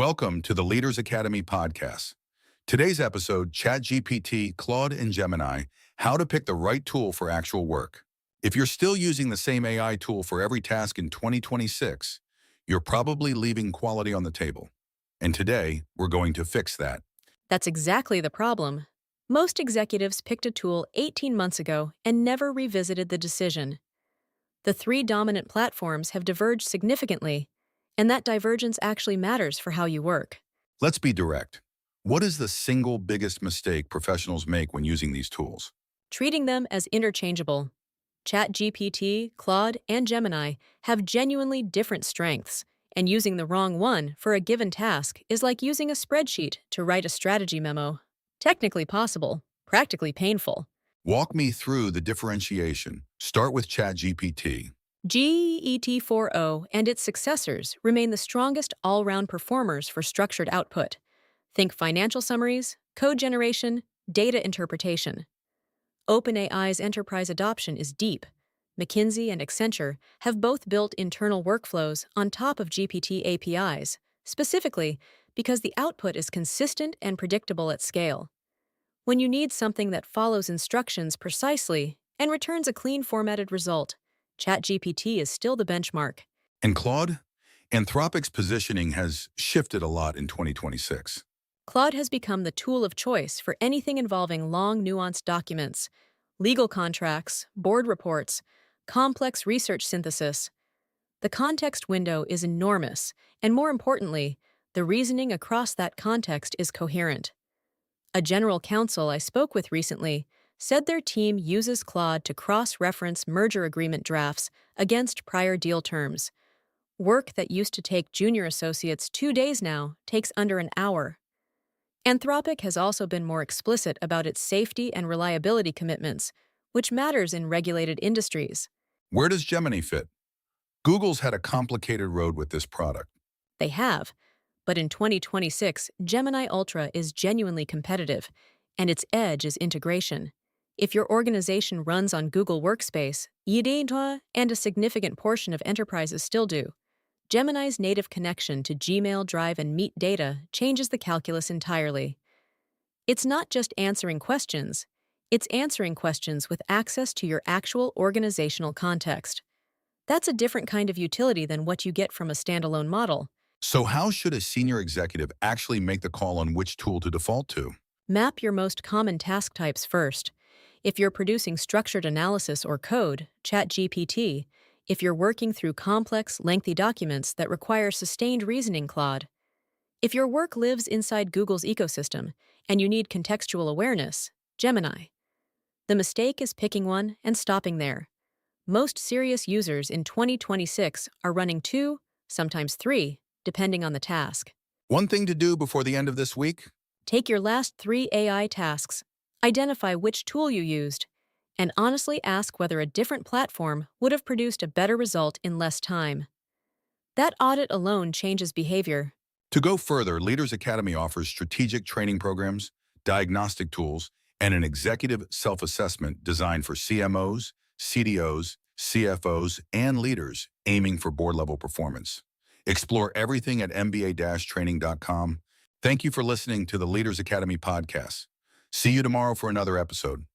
Welcome to the Leaders Academy podcast. Today's episode, ChatGPT, Claude and Gemini, how to pick the right tool for actual work. If you're still using the same AI tool for every task in 2026, you're probably leaving quality on the table. And today, we're going to fix that. That's exactly the problem. Most executives picked a tool 18 months ago and never revisited the decision. The three dominant platforms have diverged significantly, and that divergence actually matters for how you work. Let's be direct. What is the single biggest mistake professionals make when using these tools? Treating them as interchangeable. ChatGPT, Claude, and Gemini have genuinely different strengths, and using the wrong one for a given task is like using a spreadsheet to write a strategy memo. Technically possible, practically painful. Walk me through the differentiation. Start with ChatGPT. GET4o and its successors remain the strongest all-round performers for structured output. Think financial summaries, code generation, data interpretation. OpenAI's enterprise adoption is deep. McKinsey and Accenture have both built internal workflows on top of GPT APIs, specifically because the output is consistent and predictable at scale. When you need something that follows instructions precisely and returns a clean formatted result, ChatGPT is still the benchmark. And Claude? Anthropic's positioning has shifted a lot in 2026. Claude has become the tool of choice for anything involving long, nuanced documents, legal contracts, board reports, complex research synthesis. The context window is enormous, and more importantly, the reasoning across that context is coherent. A general counsel I spoke with recently said their team uses Claude to cross-reference merger agreement drafts against prior deal terms. Work that used to take junior associates 2 days now takes under an hour. Anthropic has also been more explicit about its safety and reliability commitments, which matters in regulated industries. Where does Gemini fit? Google's had a complicated road with this product. They have, but in 2026, Gemini Ultra is genuinely competitive, and its edge is integration. If your organization runs on Google Workspace, and a significant portion of enterprises still do, Gemini's native connection to Gmail, Drive, and Meet data changes the calculus entirely. It's not just answering questions, it's answering questions with access to your actual organizational context. That's a different kind of utility than what you get from a standalone model. So how should a senior executive actually make the call on which tool to default to? Map your most common task types first. If you're producing structured analysis or code, ChatGPT. If you're working through complex, lengthy documents that require sustained reasoning, Claude. If your work lives inside Google's ecosystem and you need contextual awareness, Gemini. The mistake is picking one and stopping there. Most serious users in 2026 are running 2, sometimes 3, depending on the task. One thing to do before the end of this week? Take your last 3 AI tasks, identify which tool you used, and honestly ask whether a different platform would have produced a better result in less time. That audit alone changes behavior. To go further, Leaders Academy offers strategic training programs, diagnostic tools, and an executive self-assessment designed for CMOs, CDOs, CFOs, and leaders aiming for board-level performance. Explore everything at mba-training.com. Thank you for listening to the Leaders Academy podcast. See you tomorrow for another episode.